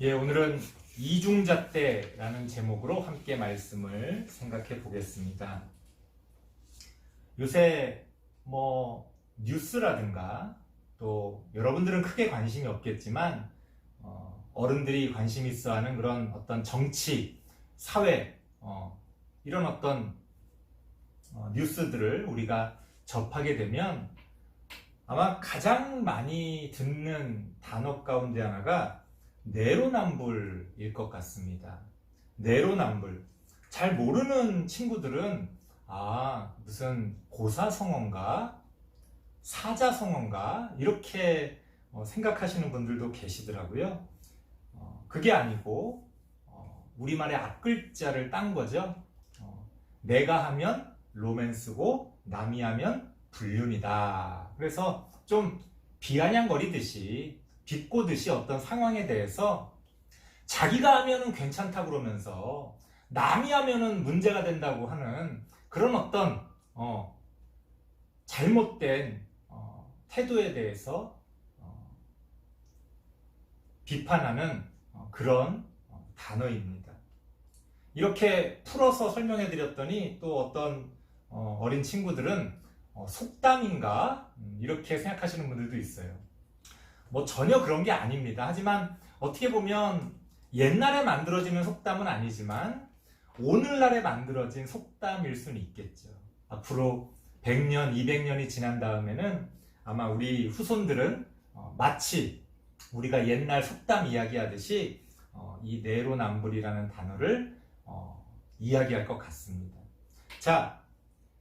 예, 오늘은 이중잣대라는 제목으로 함께 말씀을 생각해 보겠습니다. 요새 뉴스라든가 또 여러분들은 크게 관심이 없겠지만 어른들이 관심 있어 하는 그런 어떤 정치, 사회 이런 어떤 뉴스들을 우리가 접하게 되면 아마 가장 많이 듣는 단어 가운데 하나가 내로남불일 것 같습니다. 내로남불. 잘 모르는 친구들은 무슨 고사성어인가 사자성어인가 이렇게 생각하시는 분들도 계시더라고요. 그게 아니고 우리말의 앞글자를 딴 거죠. 내가 하면 로맨스고 남이 하면 불륜이다. 그래서 좀 비아냥거리듯이 비꼬듯이 어떤 상황에 대해서 자기가 하면은 괜찮다 그러면서 남이 하면은 문제가 된다고 하는 그런 어떤 잘못된 태도에 대해서 비판하는 그런 단어입니다. 이렇게 풀어서 설명해 드렸더니 또 어떤 어린 친구들은 속담인가 이렇게 생각하시는 분들도 있어요. 전혀 그런 게 아닙니다. 하지만 어떻게 보면 옛날에 만들어지는 속담은 아니지만 오늘날에 만들어진 속담일 수는 있겠죠. 앞으로 100년, 200년이 지난 다음에는 아마 우리 후손들은 마치 우리가 옛날 속담 이야기하듯이 이 내로남불이라는 단어를 이야기할 것 같습니다. 자,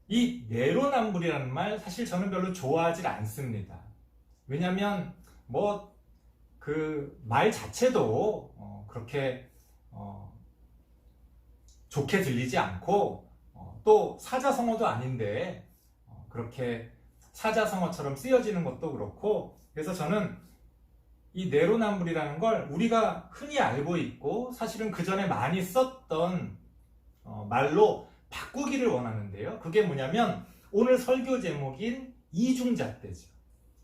이 내로남불이라는 말 사실 저는 별로 좋아하지 않습니다. 왜냐하면 그 말 자체도 그렇게 좋게 들리지 않고 또 사자성어도 아닌데 그렇게 사자성어처럼 쓰여지는 것도 그렇고, 그래서 저는 이 내로남불이라는 걸 우리가 흔히 알고 있고 사실은 그 전에 많이 썼던 말로 바꾸기를 원하는데요. 그게 뭐냐면 오늘 설교 제목인 이중잣대죠.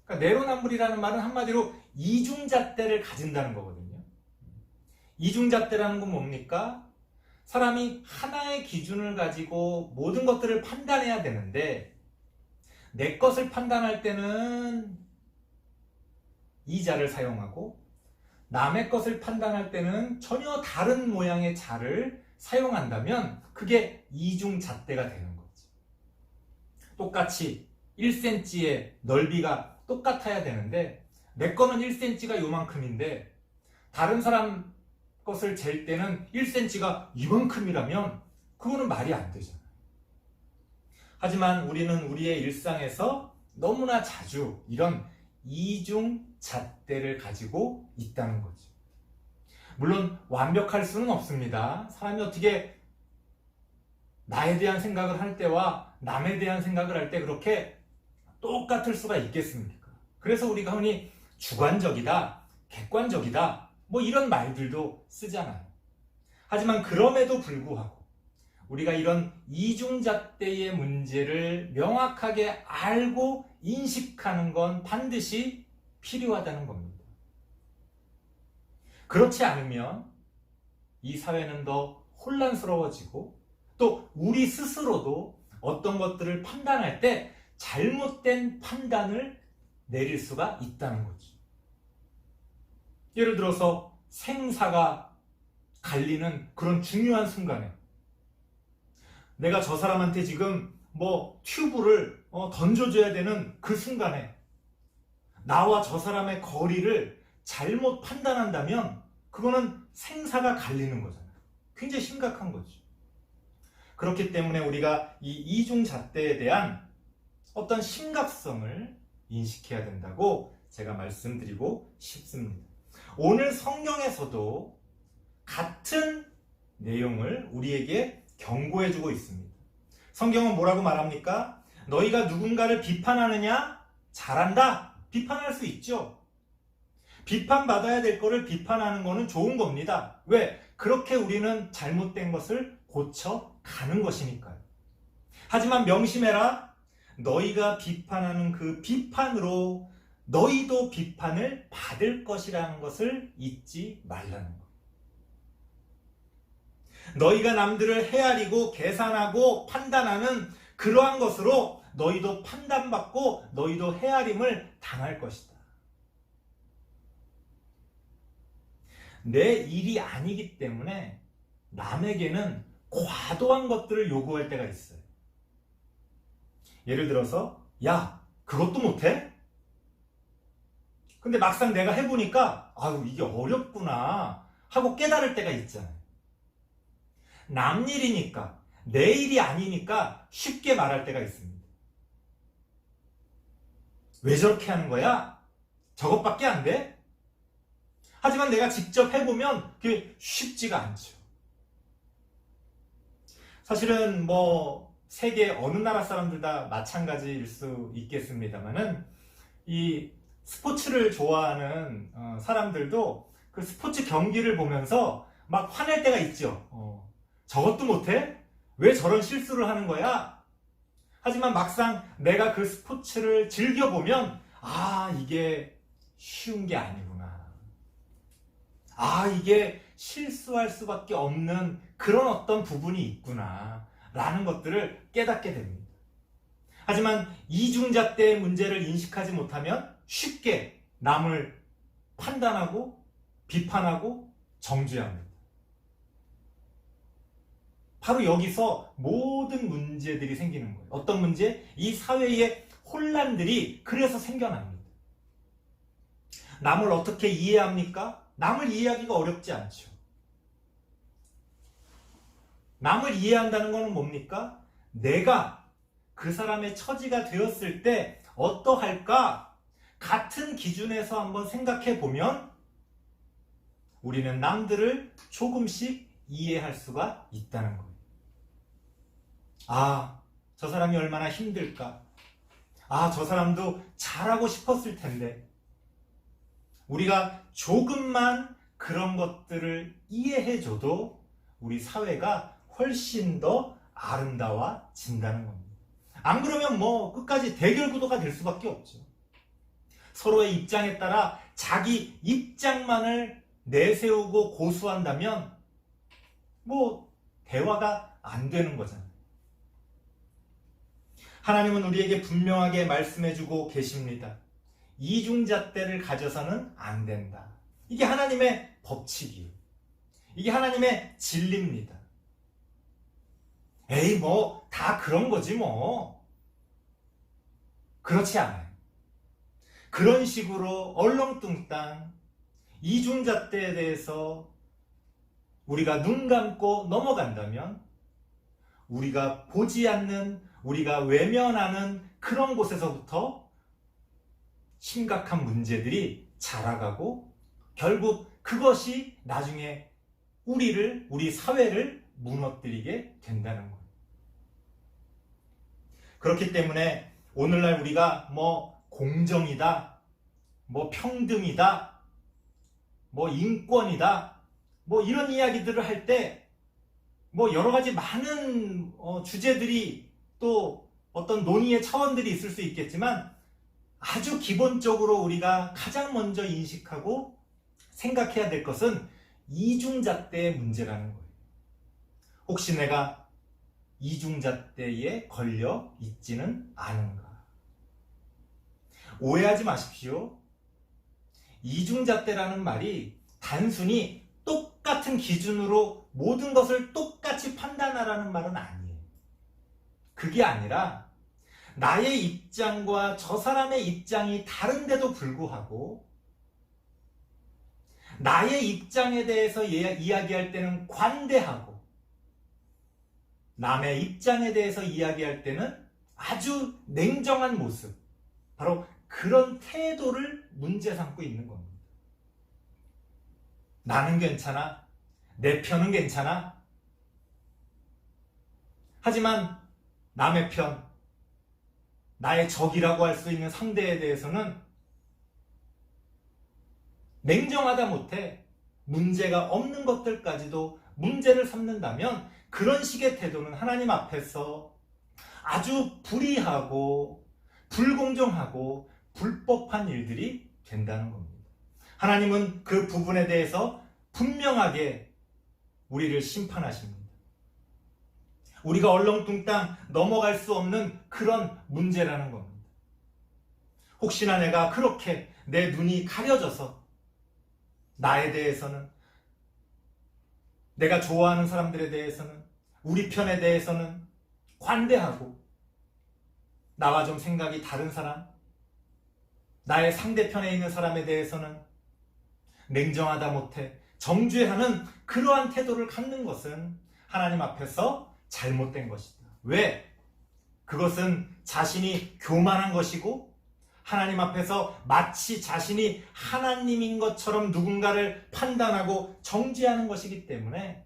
그러니까 내로남불이라는 말은 한마디로 이중잣대를 가진다는 거거든요. 이중잣대라는 건 뭡니까? 사람이 하나의 기준을 가지고 모든 것들을 판단해야 되는데 내 것을 판단할 때는 이 자를 사용하고 남의 것을 판단할 때는 전혀 다른 모양의 자를 사용한다면 그게 이중잣대가 되는 거죠. 똑같이 1cm의 넓이가 똑같아야 되는데 내 거는 1cm가 요만큼인데 다른 사람 것을 잴 때는 1cm가 이만큼이라면 그거는 말이 안 되잖아요. 하지만 우리는 우리의 일상에서 너무나 자주 이런 이중잣대를 가지고 있다는 거죠. 물론 완벽할 수는 없습니다. 사람이 어떻게 나에 대한 생각을 할 때와 남에 대한 생각을 할 때 그렇게 똑같을 수가 있겠습니까? 그래서 우리가 흔히 주관적이다, 객관적이다 이런 말들도 쓰잖아요. 하지만 그럼에도 불구하고 우리가 이런 이중잣대의 문제를 명확하게 알고 인식하는 건 반드시 필요하다는 겁니다. 그렇지 않으면 이 사회는 더 혼란스러워지고 또 우리 스스로도 어떤 것들을 판단할 때 잘못된 판단을 내릴 수가 있다는 거죠. 예를 들어서 생사가 갈리는 그런 중요한 순간에 내가 저 사람한테 지금 튜브를 던져줘야 되는 그 순간에 나와 저 사람의 거리를 잘못 판단한다면 그거는 생사가 갈리는 거잖아요. 굉장히 심각한 거죠. 그렇기 때문에 우리가 이 이중잣대에 대한 어떤 심각성을 인식해야 된다고 제가 말씀드리고 싶습니다. 오늘 성경에서도 같은 내용을 우리에게 경고해주고 있습니다. 성경은 뭐라고 말합니까? 너희가 누군가를 비판하느냐? 잘한다. 비판할 수 있죠. 비판받아야 될 거를 비판하는 거는 좋은 겁니다. 왜? 그렇게 우리는 잘못된 것을 고쳐가는 것이니까요. 하지만 명심해라. 너희가 비판하는 그 비판으로 너희도 비판을 받을 것이라는 것을 잊지 말라는 것. 너희가 남들을 헤아리고 계산하고 판단하는 그러한 것으로 너희도 판단받고 너희도 헤아림을 당할 것이다. 내 일이 아니기 때문에 남에게는 과도한 것들을 요구할 때가 있어요. 예를 들어서 야, 그것도 못해? 근데 막상 내가 해보니까 아유, 이게 어렵구나 하고 깨달을 때가 있잖아요. 남 일이니까, 내 일이 아니니까 쉽게 말할 때가 있습니다. 왜 저렇게 하는 거야? 저것밖에 안 돼? 하지만 내가 직접 해보면 그게 쉽지가 않죠. 사실은 세계 어느 나라 사람들 다 마찬가지일 수 있겠습니다만은 이 스포츠를 좋아하는 사람들도 그 스포츠 경기를 보면서 막 화낼 때가 있죠. 저것도 못해? 왜 저런 실수를 하는 거야? 하지만 막상 내가 그 스포츠를 즐겨보면 이게 쉬운 게 아니구나. 이게 실수할 수밖에 없는 그런 어떤 부분이 있구나 라는 것들을 깨닫게 됩니다. 하지만 이중잣대의 문제를 인식하지 못하면 쉽게 남을 판단하고 비판하고 정죄합니다. 바로 여기서 모든 문제들이 생기는 거예요. 어떤 문제? 이 사회의 혼란들이 그래서 생겨납니다. 남을 어떻게 이해합니까? 남을 이해하기가 어렵지 않죠. 남을 이해한다는 것은 뭡니까? 내가 그 사람의 처지가 되었을 때 어떠할까? 같은 기준에서 한번 생각해 보면 우리는 남들을 조금씩 이해할 수가 있다는 거예요. 저 사람이 얼마나 힘들까? 저 사람도 잘하고 싶었을 텐데. 우리가 조금만 그런 것들을 이해해줘도 우리 사회가 훨씬 더 아름다워진다는 겁니다. 안 그러면 끝까지 대결 구도가 될 수밖에 없죠. 서로의 입장에 따라 자기 입장만을 내세우고 고수한다면 대화가 안 되는 거잖아요. 하나님은 우리에게 분명하게 말씀해주고 계십니다. 이중잣대를 가져서는 안 된다. 이게 하나님의 법칙이에요. 이게 하나님의 진리입니다. 다 그런 거지 그렇지 않아요. 그런 식으로 얼렁뚱땅 이중잣대에 대해서 우리가 눈 감고 넘어간다면 우리가 보지 않는, 우리가 외면하는 그런 곳에서부터 심각한 문제들이 자라가고 결국 그것이 나중에 우리 사회를 무너뜨리게 된다는 거예요. 그렇기 때문에 오늘날 우리가 공정이다, 평등이다, 인권이다, 이런 이야기들을 할 때 여러 가지 많은 주제들이 또 어떤 논의의 차원들이 있을 수 있겠지만 아주 기본적으로 우리가 가장 먼저 인식하고 생각해야 될 것은 이중잣대의 문제라는 거예요. 혹시 내가 이중잣대에 걸려 있지는 않은가? 오해하지 마십시오. 이중잣대라는 말이 단순히 똑같은 기준으로 모든 것을 똑같이 판단하라는 말은 아니에요. 그게 아니라 나의 입장과 저 사람의 입장이 다른데도 불구하고 나의 입장에 대해서 이야기할 때는 관대하고 남의 입장에 대해서 이야기할 때는 아주 냉정한 모습, 바로 그런 태도를 문제 삼고 있는 겁니다. 나는 괜찮아. 내 편은 괜찮아. 하지만 남의 편, 나의 적이라고 할 수 있는 상대에 대해서는 냉정하다 못해 문제가 없는 것들까지도 문제를 삼는다면 그런 식의 태도는 하나님 앞에서 아주 불의하고 불공정하고 불법한 일들이 된다는 겁니다. 하나님은 그 부분에 대해서 분명하게 우리를 심판하십니다. 우리가 얼렁뚱땅 넘어갈 수 없는 그런 문제라는 겁니다. 혹시나 내가 그렇게 내 눈이 가려져서 나에 대해서는, 내가 좋아하는 사람들에 대해서는, 우리 편에 대해서는 관대하고, 나와 좀 생각이 다른 사람, 나의 상대편에 있는 사람에 대해서는 냉정하다 못해 정죄하는 그러한 태도를 갖는 것은 하나님 앞에서 잘못된 것이다. 왜? 그것은 자신이 교만한 것이고 하나님 앞에서 마치 자신이 하나님인 것처럼 누군가를 판단하고 정죄하는 것이기 때문에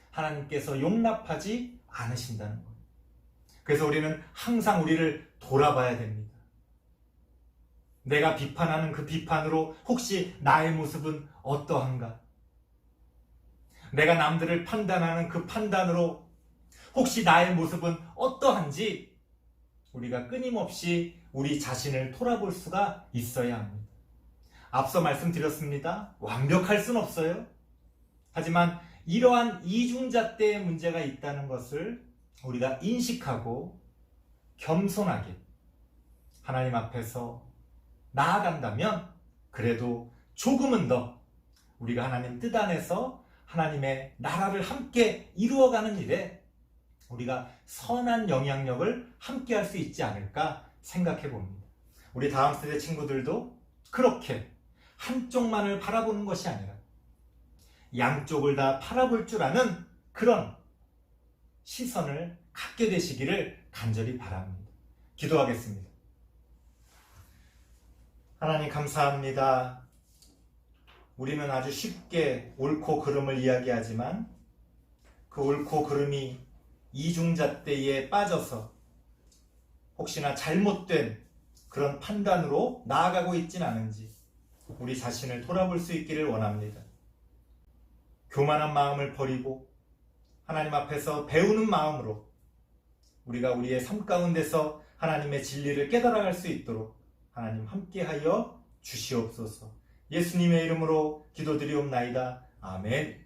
하나님께서 용납하지 않으신다는 거예요. 그래서 우리는 항상 우리를 돌아봐야 됩니다. 내가 비판하는 그 비판으로 혹시 나의 모습은 어떠한가? 내가 남들을 판단하는 그 판단으로 혹시 나의 모습은 어떠한지 우리가 끊임없이 우리 자신을 돌아볼 수가 있어야 합니다. 앞서 말씀드렸습니다. 완벽할 순 없어요. 하지만 이러한 이중잣대의 문제가 있다는 것을 우리가 인식하고 겸손하게 하나님 앞에서 나아간다면 그래도 조금은 더 우리가 하나님 뜻 안에서 하나님의 나라를 함께 이루어가는 일에 우리가 선한 영향력을 함께 할 수 있지 않을까 생각해 봅니다. 우리 다음 세대 친구들도 그렇게 한쪽만을 바라보는 것이 아니라 양쪽을 다 바라볼 줄 아는 그런 시선을 갖게 되시기를 간절히 바랍니다. 기도하겠습니다. 하나님 감사합니다. 우리는 아주 쉽게 옳고 그름을 이야기하지만 그 옳고 그름이 이중잣대에 빠져서 혹시나 잘못된 그런 판단으로 나아가고 있진 않은지 우리 자신을 돌아볼 수 있기를 원합니다. 교만한 마음을 버리고 하나님 앞에서 배우는 마음으로 우리가 우리의 삶 가운데서 하나님의 진리를 깨달아갈 수 있도록 하나님 함께하여 주시옵소서. 예수님의 이름으로 기도드리옵나이다. 아멘.